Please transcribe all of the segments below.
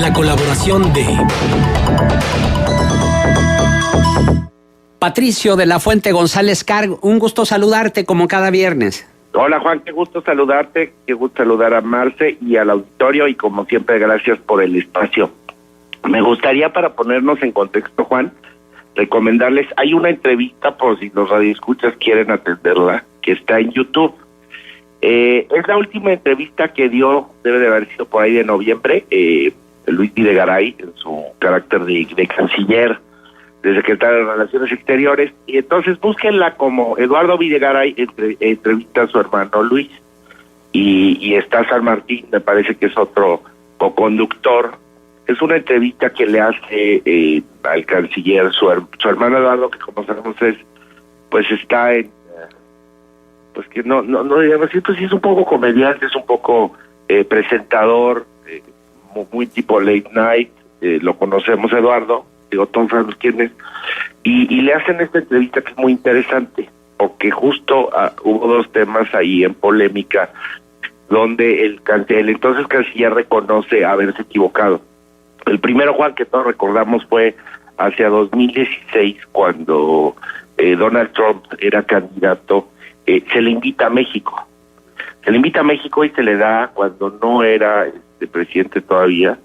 la colaboración de Patricio de la Fuente González Carg, un gusto saludarte como cada viernes. Hola Juan, qué gusto saludarte, qué gusto saludar a Marce y al auditorio y como siempre gracias por el espacio. Me gustaría, para ponernos en contexto, Juan, recomendarles, hay una entrevista por si los radioescuchas quieren atenderla, que está en YouTube. Es la última entrevista que dio, debe de haber sido por ahí de noviembre, Luis Videgaray, en su carácter de canciller, de secretario de Relaciones Exteriores, y entonces búsquenla como Eduardo Videgaray entrevista a su hermano Luis, y está San Martín, me parece que es otro coconductor. Es una entrevista que le hace al canciller, su hermano Eduardo, que como sabemos pues está en, pues que no digamos, pues sí es un poco comediante, es un poco presentador, muy tipo late night, lo conocemos Eduardo, digo, todos sabemos quién es, y le hacen esta entrevista que es muy interesante, porque justo hubo dos temas ahí en polémica, donde el entonces canciller reconoce haberse equivocado. El primero, Juan, que todos recordamos, fue hacia 2016, cuando Donald Trump era candidato, se le invita a México. Se le invita a México y se le da cuando no era presidente todavía,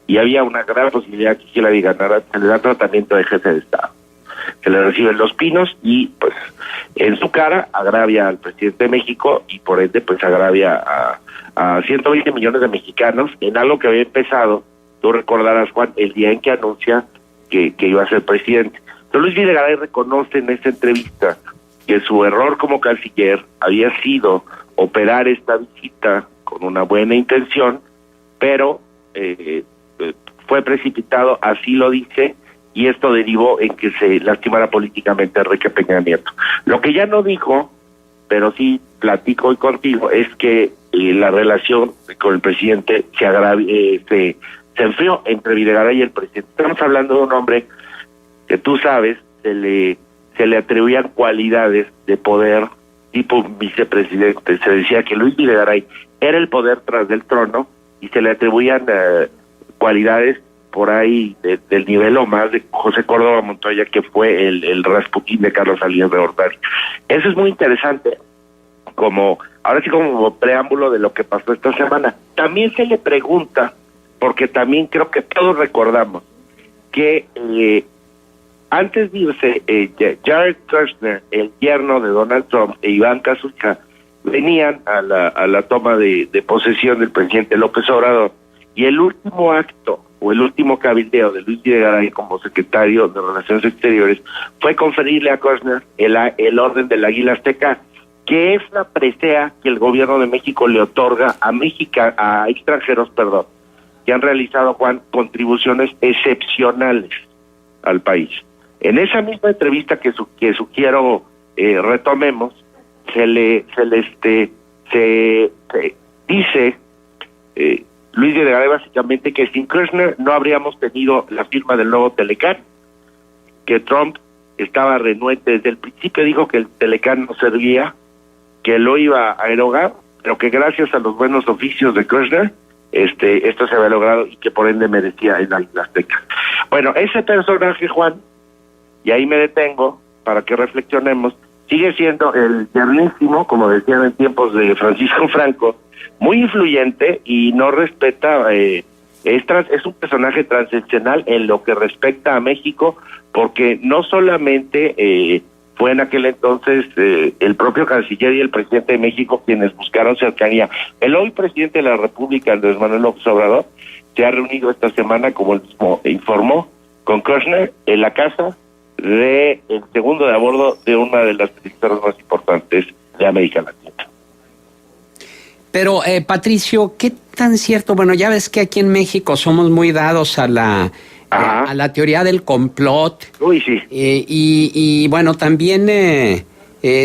y había una gran posibilidad que Hillary ganara, se le da tratamiento de jefe de Estado. Se le reciben Los Pinos y, pues, en su cara agravia al presidente de México y, por ende, pues, agravia a 120 millones de mexicanos en algo que había empezado, tú recordarás, Juan, el día en que anuncia que iba a ser presidente. Entonces Luis Videgaray reconoce en esta entrevista que su error como canciller había sido operar esta visita con una buena intención, pero fue precipitado, así lo dice, y esto derivó en que se lastimara políticamente a Enrique Peña Nieto. Lo que ya no dijo, pero sí platico hoy contigo, es que la relación con el presidente se enfrió entre Videgaray y el presidente. Estamos hablando de un hombre que tú sabes, se le atribuían cualidades de poder tipo vicepresidente. Se decía que Luis Videgaray era el poder tras del trono y se le atribuían cualidades por ahí del nivel o más de José Córdoba Montoya, que fue el Rasputín de Carlos Salinas de Gortari. Eso es muy interesante, ahora sí como preámbulo de lo que pasó esta semana. También se le pregunta, porque también creo que todos recordamos que antes de irse, Jared Kushner, el yerno de Donald Trump, e Ivanka, su hija, venían a la toma de posesión del presidente López Obrador, y el último acto o el último cabildeo de Luis Videgaray como secretario de Relaciones Exteriores fue conferirle a Kushner el orden del Águila Azteca, que es la presea que el gobierno de México le otorga a extranjeros, que han realizado, Juan, contribuciones excepcionales al país. En esa misma entrevista que sugiero retomemos, se dice Luis Videgaray básicamente que sin Kushner no habríamos tenido la firma del nuevo Telecán, que Trump estaba renuente desde el principio, dijo que el Telecán no servía, que lo iba a erogar, pero que gracias a los buenos oficios de Kushner, esto se había logrado y que por ende merecía el Águila Azteca. Bueno, ese personaje, Juan, y ahí me detengo para que reflexionemos, sigue siendo el yernísimo, como decían en tiempos de Francisco Franco, muy influyente y no respeta, es un personaje transaccional en lo que respecta a México, porque no solamente fue en aquel entonces el propio canciller y el presidente de México quienes buscaron cercanía. El hoy presidente de la República, Andrés Manuel López Obrador, se ha reunido esta semana, como él mismo informó, con Kushner en la casa del segundo de a bordo de una de las productoras más importantes de América Latina. Pero, Patricio, ¿qué tan cierto? Bueno, ya ves que aquí en México somos muy dados a la teoría del complot. Uy, sí. Y bueno, también,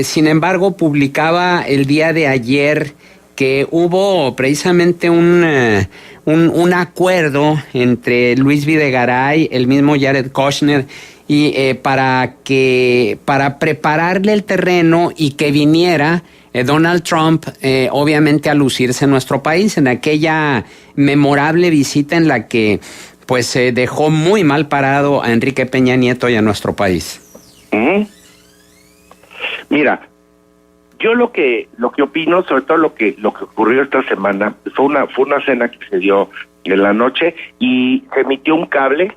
sin embargo, publicaba el día de ayer que hubo precisamente un acuerdo entre Luis Videgaray, el mismo Jared Kushner, y para prepararle el terreno y que viniera Donald Trump, obviamente al lucirse en nuestro país, en aquella memorable visita en la que pues dejó muy mal parado a Enrique Peña Nieto y a nuestro país. Mira, yo lo que opino, sobre todo lo que ocurrió esta semana, fue una cena que se dio en la noche y se emitió un cable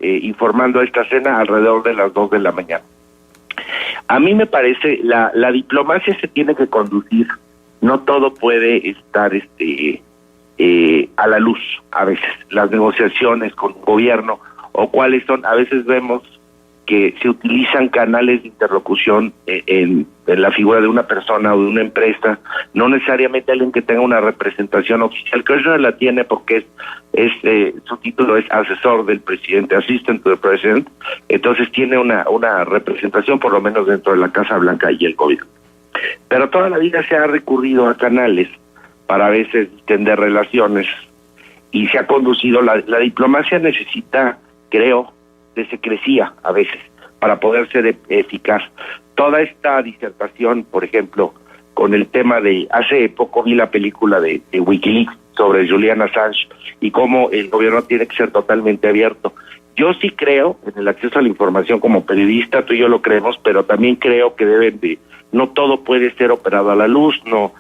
informando esta cena alrededor de las 2 de la mañana. A mí me parece, la diplomacia se tiene que conducir, no todo puede estar a la luz a veces, las negociaciones con el gobierno o cuáles son, a veces vemos que se utilizan canales de interlocución en la figura de una persona o de una empresa, no necesariamente alguien que tenga una representación oficial, que eso la tiene porque su título es asesor del presidente, assistant to the president, entonces tiene una representación por lo menos dentro de la Casa Blanca y el gobierno. Pero toda la vida se ha recurrido a canales para a veces tender relaciones y se ha conducido, la diplomacia necesita, creo, de secrecía a veces para poder ser eficaz. Toda esta disertación, por ejemplo, con el tema de, hace poco vi la película de Wikileaks sobre Julian Assange y cómo el gobierno tiene que ser totalmente abierto. Yo sí creo en el acceso a la información como periodista, tú y yo lo creemos, pero también creo que no todo puede ser operado a la luz, no.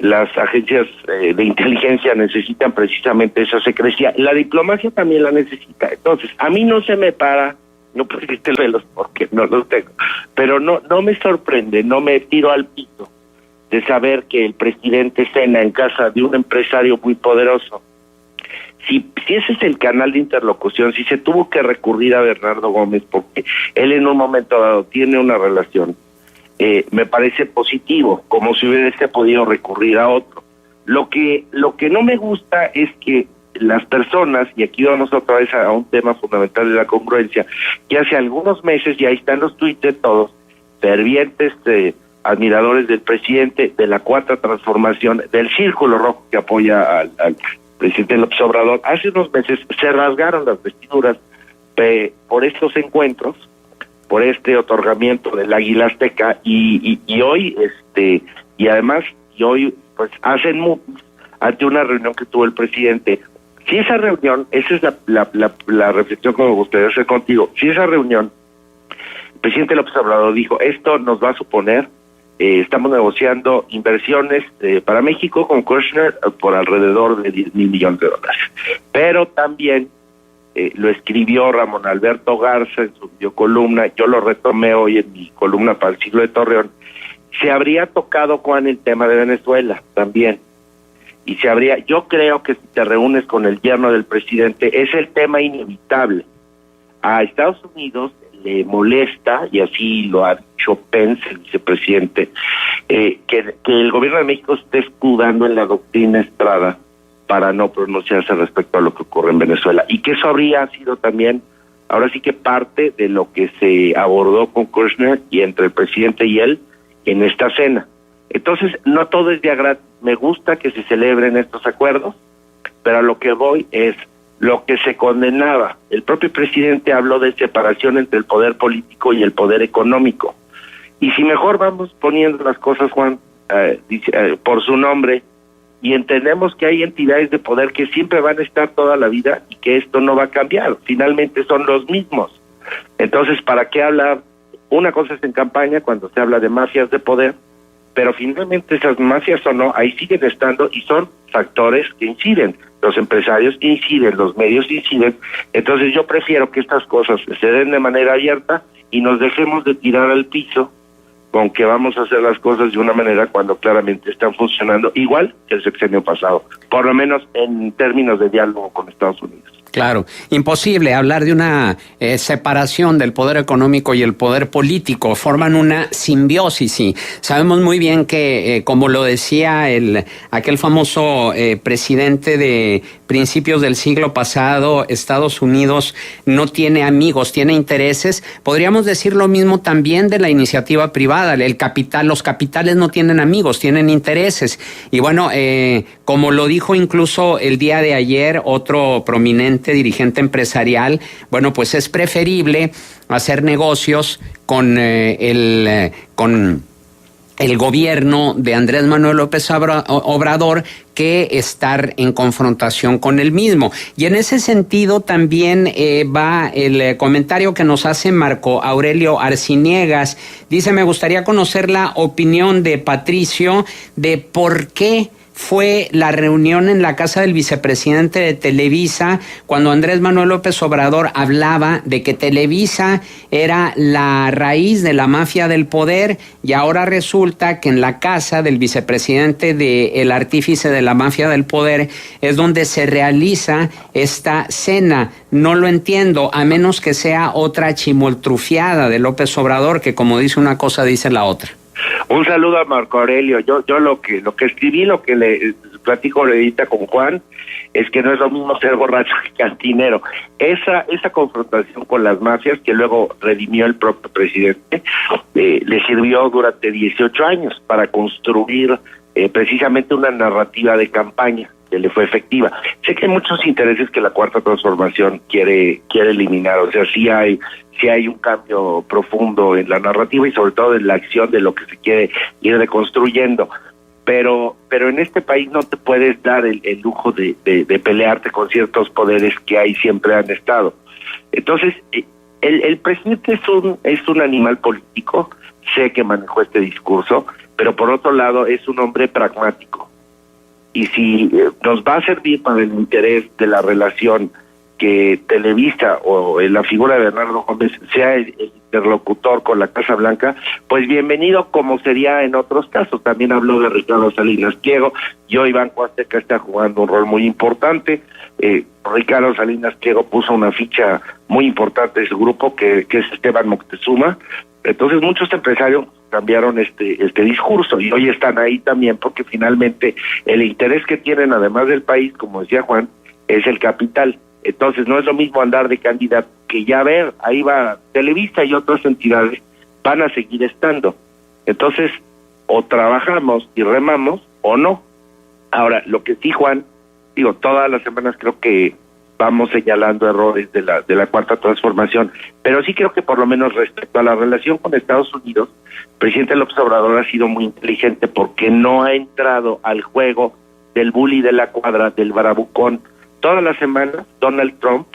Las agencias de inteligencia necesitan precisamente esa secrecía. La diplomacia también la necesita. Entonces, a mí no se me para, no pusiste velos porque no los tengo, pero no me sorprende, no me tiro al piso de saber que el presidente cena en casa de un empresario muy poderoso. Si ese es el canal de interlocución, si se tuvo que recurrir a Bernardo Gómez porque él en un momento dado tiene una relación, me parece positivo, como si hubiese podido recurrir a otro. Lo que no me gusta es que las personas, y aquí vamos otra vez a un tema fundamental de la congruencia, que hace algunos meses, y ahí están los tweets de todos, fervientes admiradores del presidente, de la Cuarta Transformación, del Círculo Rojo que apoya al presidente López Obrador, hace unos meses se rasgaron las vestiduras por estos encuentros, por este otorgamiento del Águila Azteca y hoy pues hacen movies ante una reunión que tuvo el presidente. Si esa reunión, esa es la reflexión que me gustaría hacer contigo, si esa reunión el presidente López Obrador dijo, esto nos va a suponer, estamos negociando inversiones para México con Kushner por alrededor de $10,000 millones, pero también lo escribió Ramón Alberto Garza en su columna, yo lo retomé hoy en mi columna para el Siglo de Torreón, se habría tocado, Juan, el tema de Venezuela también, y yo creo que si te reúnes con el yerno del presidente, es el tema inevitable. A Estados Unidos le molesta, y así lo ha dicho Pence, el vicepresidente, que el gobierno de México esté escudando en la doctrina Estrada para no pronunciarse respecto a lo que ocurre en Venezuela, y que eso habría sido también, ahora sí que parte de lo que se abordó con Kushner y entre el presidente y él en esta cena. Entonces, no todo es de agrado, me gusta que se celebren estos acuerdos, pero a lo que voy es lo que se condenaba. El propio presidente habló de separación entre el poder político y el poder económico, y si mejor vamos poniendo las cosas, Juan, por su nombre, y entendemos que hay entidades de poder que siempre van a estar toda la vida y que esto no va a cambiar, finalmente son los mismos. Entonces, ¿para qué hablar? Una cosa es en campaña cuando se habla de mafias de poder, pero finalmente esas mafias o no, ahí siguen estando y son factores que inciden. Los empresarios inciden, los medios inciden. Entonces yo prefiero que estas cosas se den de manera abierta y nos dejemos de tirar al piso con que vamos a hacer las cosas de una manera cuando claramente están funcionando igual que el sexenio pasado, por lo menos en términos de diálogo con Estados Unidos. Claro, imposible hablar de una separación del poder económico y el poder político, forman una simbiosis y sabemos muy bien que, como lo decía aquel famoso presidente de principios del siglo pasado, Estados Unidos no tiene amigos, tiene intereses. Podríamos decir lo mismo también de la iniciativa privada, los capitales no tienen amigos, tienen intereses. Y bueno, como lo dijo incluso el día de ayer otro prominente dirigente empresarial, bueno, pues es preferible hacer negocios con el gobierno de Andrés Manuel López Obrador que estar en confrontación con el mismo. Y en ese sentido también va el comentario que nos hace Marco Aurelio Arciniegas. Dice, me gustaría conocer la opinión de Patricio de por qué fue la reunión en la casa del vicepresidente de Televisa cuando Andrés Manuel López Obrador hablaba de que Televisa era la raíz de la mafia del poder, y ahora resulta que en la casa del vicepresidente del artífice de la mafia del poder es donde se realiza esta cena. No lo entiendo, a menos que sea otra chimoltrufiada de López Obrador, que como dice una cosa dice la otra. Un saludo a Marco Aurelio. Yo lo que escribí, lo que le platico ahorita con Juan, es que no es lo mismo ser borracho que cantinero. Esa confrontación con las mafias que luego redimió el propio presidente, le sirvió durante 18 años para construir precisamente una narrativa de campaña que le fue efectiva. Sé que hay muchos intereses que la Cuarta Transformación quiere eliminar, o sea, sí hay un cambio profundo en la narrativa y sobre todo en la acción de lo que se quiere ir reconstruyendo, pero en este país no te puedes dar el lujo de pelearte con ciertos poderes que ahí siempre han estado. Entonces, el presidente es un animal político, sé que manejó este discurso, pero por otro lado es un hombre pragmático. Y si nos va a servir para el interés de la relación que Televisa o la figura de Bernardo Gómez sea el interlocutor con la Casa Blanca, pues bienvenido, como sería en otros casos. También habló de Ricardo Salinas Pliego, y hoy Banco Azteca está jugando un rol muy importante. Ricardo Salinas Pliego puso una ficha muy importante de su grupo, que es Esteban Moctezuma. Entonces muchos empresarios cambiaron este discurso y hoy están ahí también porque finalmente el interés que tienen, además del país, como decía Juan, es el capital. Entonces no es lo mismo andar de candidato que ya ver, ahí va Televisa y otras entidades van a seguir estando. Entonces o trabajamos y remamos o no. Ahora, lo que sí, Juan, digo, todas las semanas creo que vamos señalando errores de la Cuarta Transformación, pero sí creo que por lo menos respecto a la relación con Estados Unidos, el presidente López Obrador ha sido muy inteligente porque no ha entrado al juego del bully de la cuadra, del bravucón. Todas las semanas Donald Trump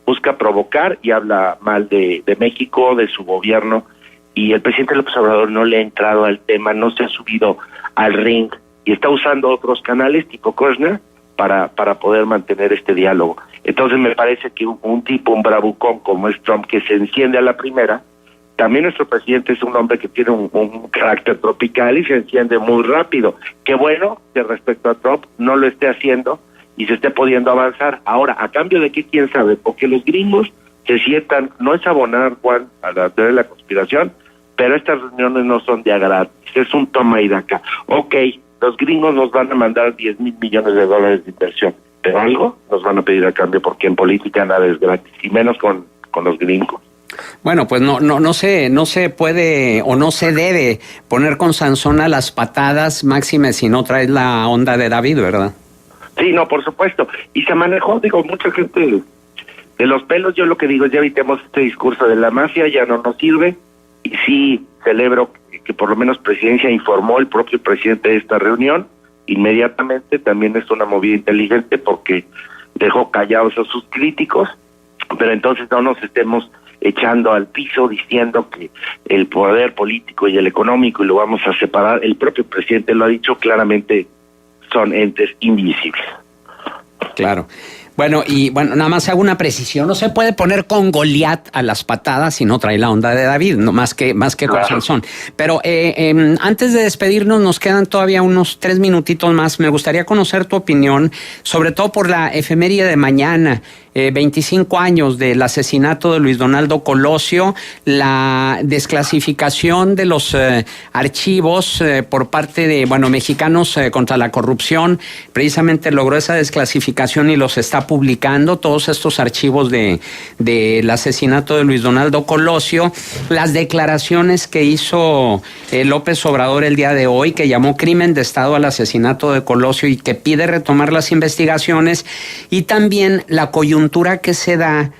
busca provocar y habla mal de México, de su gobierno, y el presidente López Obrador no le ha entrado al tema, no se ha subido al ring y está usando otros canales tipo Kushner para poder mantener este diálogo. Entonces me parece que un tipo, un bravucón como es Trump, que se enciende a la primera. También nuestro presidente es un hombre que tiene un carácter tropical y se enciende muy rápido. Qué bueno que respecto a Trump no lo esté haciendo y se esté pudiendo avanzar. Ahora, ¿a cambio de qué? ¿Quién sabe? Porque los gringos se sientan, no es abonar, Juan, a la teoría de la conspiración, pero estas reuniones no son de a gratis, es un toma y daca. Ok, los gringos nos van a mandar 10,000 millones de dólares de inversión, pero algo nos van a pedir a cambio, porque en política nada es gratis, y menos con los gringos. Bueno, pues no se puede o no se debe poner con Sansón a las patadas, máxime si no traes la onda de David, ¿verdad? Sí, no, por supuesto. Y se manejó, digo, mucha gente de los pelos. Yo lo que digo es, ya evitemos este discurso de la mafia, ya no nos sirve. Y sí celebro que por lo menos Presidencia informó el propio presidente de esta reunión inmediatamente. También es una movida inteligente porque dejó callados a sus críticos, pero entonces no nos estemos echando al piso diciendo que el poder político y el económico y lo vamos a separar. El propio presidente lo ha dicho claramente, son entes invisibles. Claro. Bueno, nada más hago una precisión. No se puede poner con Goliat a las patadas si no trae la onda de David, no más que con Sansón. Pero antes de despedirnos, nos quedan todavía unos 3 minutitos más. Me gustaría conocer tu opinión, sobre todo por la efeméride de mañana. 25 años del asesinato de Luis Donaldo Colosio, la desclasificación de los archivos por parte de, Mexicanos contra la Corrupción, precisamente logró esa desclasificación y los está publicando, todos estos archivos del asesinato de Luis Donaldo Colosio, las declaraciones que hizo López Obrador el día de hoy, que llamó crimen de Estado al asesinato de Colosio y que pide retomar las investigaciones, y también la coyuntura que se da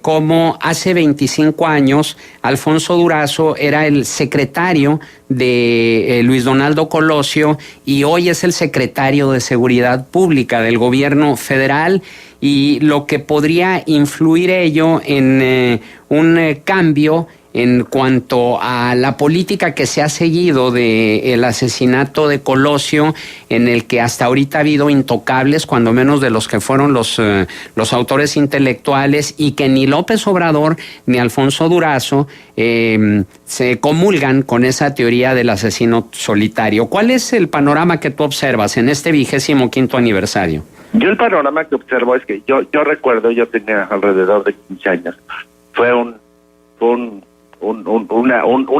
cómo hace 25 años Alfonso Durazo era el secretario de Luis Donaldo Colosio y hoy es el secretario de Seguridad Pública del gobierno federal, y lo que podría influir ello en un cambio en cuanto a la política que se ha seguido del asesinato de Colosio, en el que hasta ahorita ha habido intocables, cuando menos de los que fueron los autores intelectuales, y que ni López Obrador ni Alfonso Durazo se comulgan con esa teoría del asesino solitario. ¿Cuál es el panorama que tú observas en este 25º aniversario? Yo el panorama que observo es que yo recuerdo, yo tenía alrededor de 15 años, fue un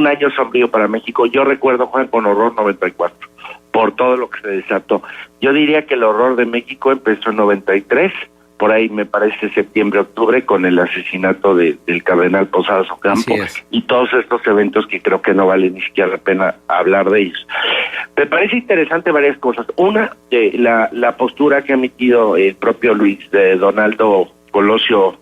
año sombrío para México. Yo recuerdo, Juan, con horror 94, por todo lo que se desató. Yo diría que el horror de México empezó en 93, por ahí me parece septiembre, octubre, con el asesinato del cardenal Posadas Ocampo y todos estos eventos que creo que no vale ni siquiera la pena hablar de ellos. Me parece interesante varias cosas. Una, la postura que ha emitido el propio Luis Donaldo Colosio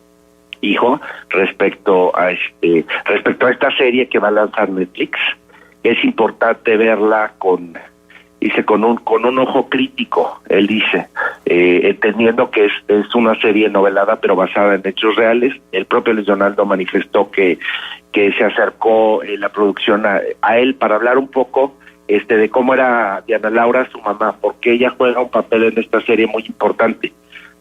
hijo respecto a esta serie que va a lanzar Netflix. Es importante verla con un ojo crítico, él dice, entendiendo que es una serie novelada pero basada en hechos reales. El propio Luis Donaldo manifestó que se acercó la producción a él para hablar un poco de cómo era Diana Laura, su mamá, porque ella juega un papel en esta serie muy importante.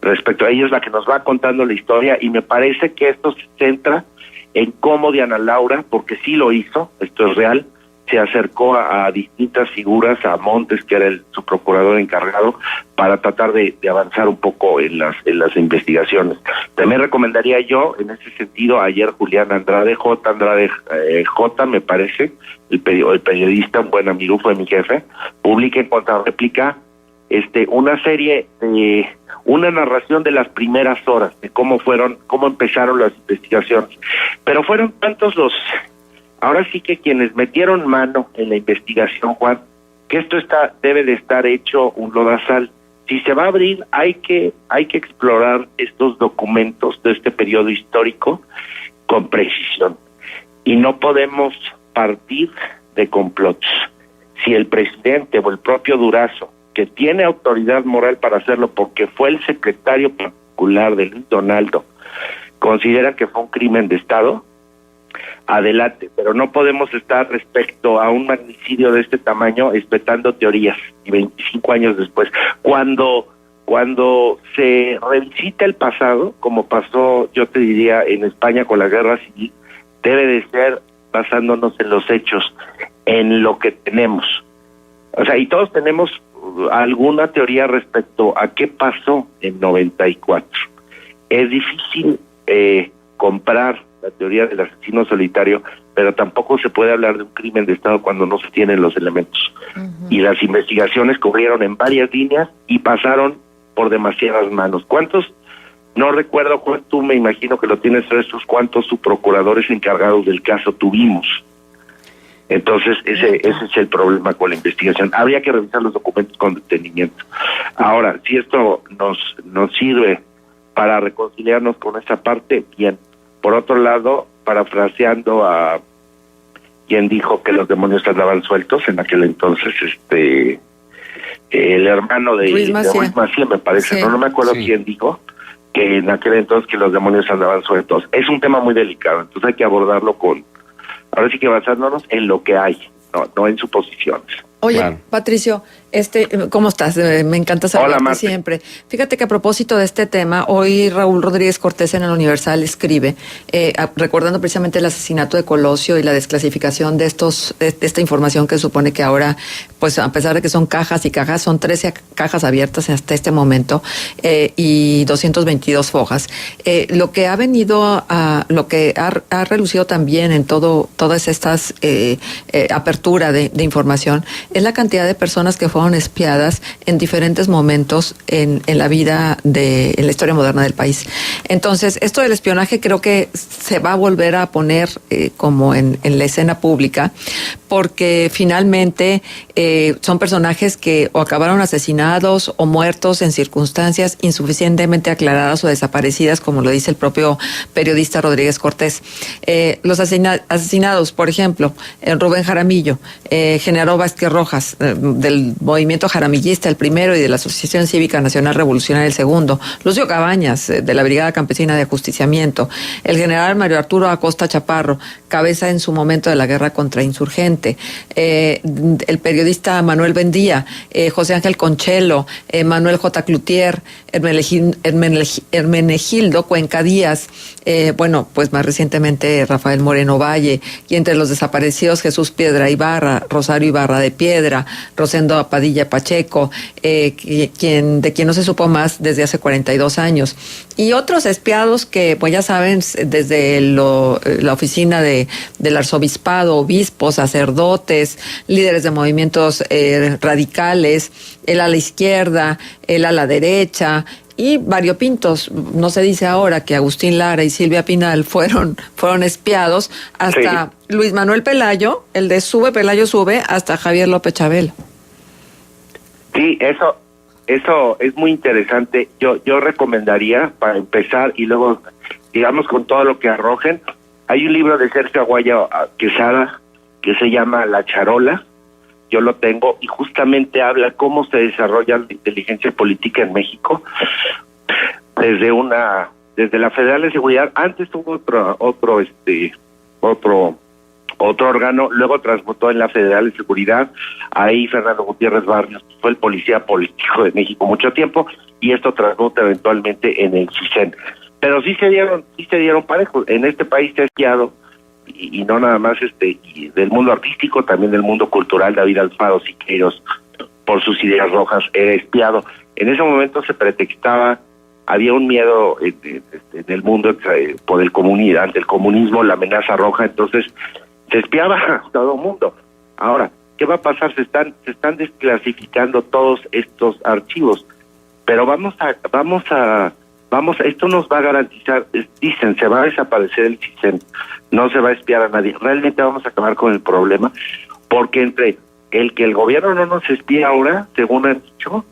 Respecto a ella es la que nos va contando la historia, y me parece que esto se centra en cómo Diana Laura, porque sí lo hizo, esto es real, se acercó a distintas figuras, a Montes, que era su procurador encargado, para tratar de avanzar un poco en las investigaciones. También recomendaría yo, en ese sentido, ayer Julián Andrade J, me parece, el periodista, un buen amigo, fue mi jefe, publica en Contrarréplica una serie de una narración de las primeras horas, de cómo empezaron las investigaciones. Pero fueron tantos ahora sí que quienes metieron mano en la investigación, Juan, que esto debe de estar hecho un lodazal. Si se va a abrir, hay que explorar estos documentos de este periodo histórico con precisión. Y no podemos partir de complots. Si el presidente o el propio Durazo, que tiene autoridad moral para hacerlo porque fue el secretario particular de Luis Donaldo, considera que fue un crimen de Estado, adelante, pero no podemos estar respecto a un magnicidio de este tamaño espetando teorías, y 25 años después, cuando se revisita el pasado, como pasó, yo te diría, en España con la guerra civil, debe de ser basándonos en los hechos, en lo que tenemos. O sea, y todos tenemos alguna teoría respecto a qué pasó en 94. Es difícil comprar la teoría del asesino solitario, pero tampoco se puede hablar de un crimen de Estado cuando no se tienen los elementos. Uh-huh. Y las investigaciones cubrieron en varias líneas y pasaron por demasiadas manos. ¿Cuántos? No recuerdo, Juan, tú me imagino que lo tienes frescos, cuántos subprocuradores encargados del caso tuvimos. Entonces, ese es el problema con la investigación. Habría que revisar los documentos con detenimiento. Ahora, si esto nos sirve para reconciliarnos con esa parte, bien. Por otro lado, parafraseando a quien dijo que los demonios andaban sueltos en aquel entonces, el hermano de Ruiz Massieu, me parece, sí. No me acuerdo quién dijo que en aquel entonces que los demonios andaban sueltos. Es un tema muy delicado, entonces hay que abordarlo ahora sí que basándonos en lo que hay, no en suposiciones. Oye, claro. Patricio, ¿cómo estás? Me encanta saludarte siempre. Fíjate que a propósito de este tema, hoy Raúl Rodríguez Cortés en el Universal escribe, recordando precisamente el asesinato de Colosio y la desclasificación de esta información que supone que ahora, pues a pesar de que son cajas y cajas, son 13 cajas abiertas hasta este momento y 222 fojas. Lo que ha venido lo que ha relucido también en todas estas apertura de información es la cantidad de personas que fueron espiadas en diferentes momentos en la vida en la historia moderna del país. Entonces, esto del espionaje creo que se va a volver a poner como en la escena pública, porque finalmente son personajes que o acabaron asesinados o muertos en circunstancias insuficientemente aclaradas o desaparecidas, como lo dice el propio periodista Rodríguez Cortés. Los asesinados, por ejemplo, Rubén Jaramillo, Genaro Vázquez Rojas, del movimiento jaramillista, el primero, y de la Asociación Cívica Nacional Revolucionaria, el segundo, Lucio Cabañas, de la Brigada Campesina de Ajusticiamiento, el general Mario Arturo Acosta Chaparro, cabeza en su momento de la guerra contra insurgente, el periodista Manuel Bendía, José Ángel Conchelo, Manuel J. Cloutier, Hermenegildo Cuenca Díaz, bueno, pues más recientemente Rafael Moreno Valle, y entre los desaparecidos Jesús Piedra Ibarra, Rosario Ibarra de Piedra, Rosendo Padilla Pacheco, de quien no se supo más desde hace 42 años. Y otros espiados que, pues ya saben, desde la oficina del arzobispado, obispos, sacerdotes, líderes de movimientos radicales, el ala izquierda, el ala derecha, y variopintos. No se dice ahora que Agustín Lara y Silvia Pinal fueron espiados, hasta sí. Luis Manuel Pelayo, el de Sube Pelayo Sube, hasta Javier López Chabelo. Sí, eso es muy interesante. Yo recomendaría, para empezar, y luego, digamos, con todo lo que arrojen, hay un libro de Sergio Aguayo Quesada que se llama La Charola. Yo lo tengo, y justamente habla cómo se desarrolla la inteligencia política en México desde la Federal de Seguridad. Antes tuvo otro órgano, luego transmutó en la Federal de Seguridad. Ahí Fernando Gutiérrez Barrios fue el policía político de México mucho tiempo, y esto transmuta eventualmente en el CISEN. Pero sí se dieron parejos. En este país se ha espiado, y no nada más y del mundo artístico, también del mundo cultural. David Alfaro Siqueiros, por sus ideas rojas, era espiado. En ese momento se pretextaba, había un miedo en el mundo por el comunismo, ante el comunismo, la amenaza roja, entonces se espiaba a todo el mundo. Ahora, ¿qué va a pasar? Se están desclasificando todos estos archivos, pero esto nos va a garantizar, dicen, se va a desaparecer el CISEN, no se va a espiar a nadie. Realmente vamos a acabar con el problema, porque entre el que el gobierno no nos espía ahora, según han dicho,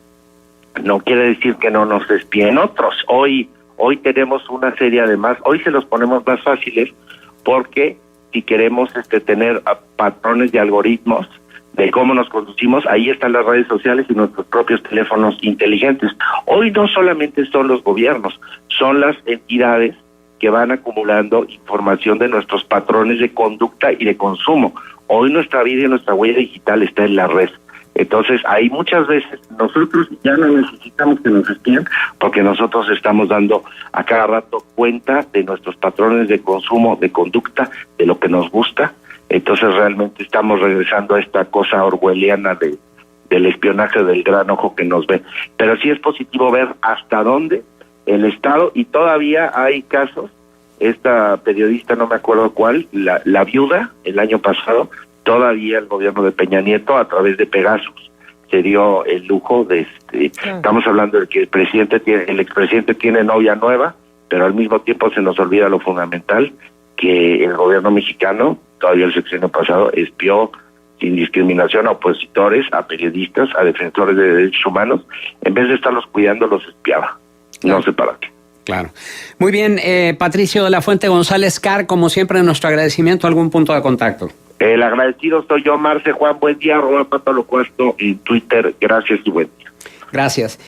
no quiere decir que no nos espíen otros. Hoy tenemos una serie, además, hoy se los ponemos más fáciles, porque si queremos tener patrones de algoritmos de cómo nos conducimos, ahí están las redes sociales y nuestros propios teléfonos inteligentes. Hoy no solamente son los gobiernos, son las entidades que van acumulando información de nuestros patrones de conducta y de consumo. Hoy nuestra vida y nuestra huella digital está en la red. Entonces, ahí muchas veces nosotros ya no necesitamos que nos espíen, porque nosotros estamos dando a cada rato cuenta de nuestros patrones de consumo, de conducta, de lo que nos gusta. Entonces realmente estamos regresando a esta cosa orwelliana del espionaje del gran ojo que nos ve. Pero sí es positivo ver hasta dónde el Estado, y todavía hay casos, esta periodista, no me acuerdo cuál, la viuda, el año pasado, todavía el gobierno de Peña Nieto, a través de Pegasus, se dio el lujo de estamos hablando de que el expresidente tiene novia nueva, pero al mismo tiempo se nos olvida lo fundamental, que el gobierno mexicano, todavía el sexenio pasado, espió sin discriminación a opositores, a periodistas, a defensores de derechos humanos. En vez de estarlos cuidando, los espiaba. Claro. No sé para qué. Claro. Muy bien, Patricio de la Fuente González Carr, como siempre, nuestro agradecimiento. ¿Algún punto de contacto? El agradecido soy yo, Marce. Juan, buen día. @PatoloCuesto en Twitter. Gracias y buen día. Gracias.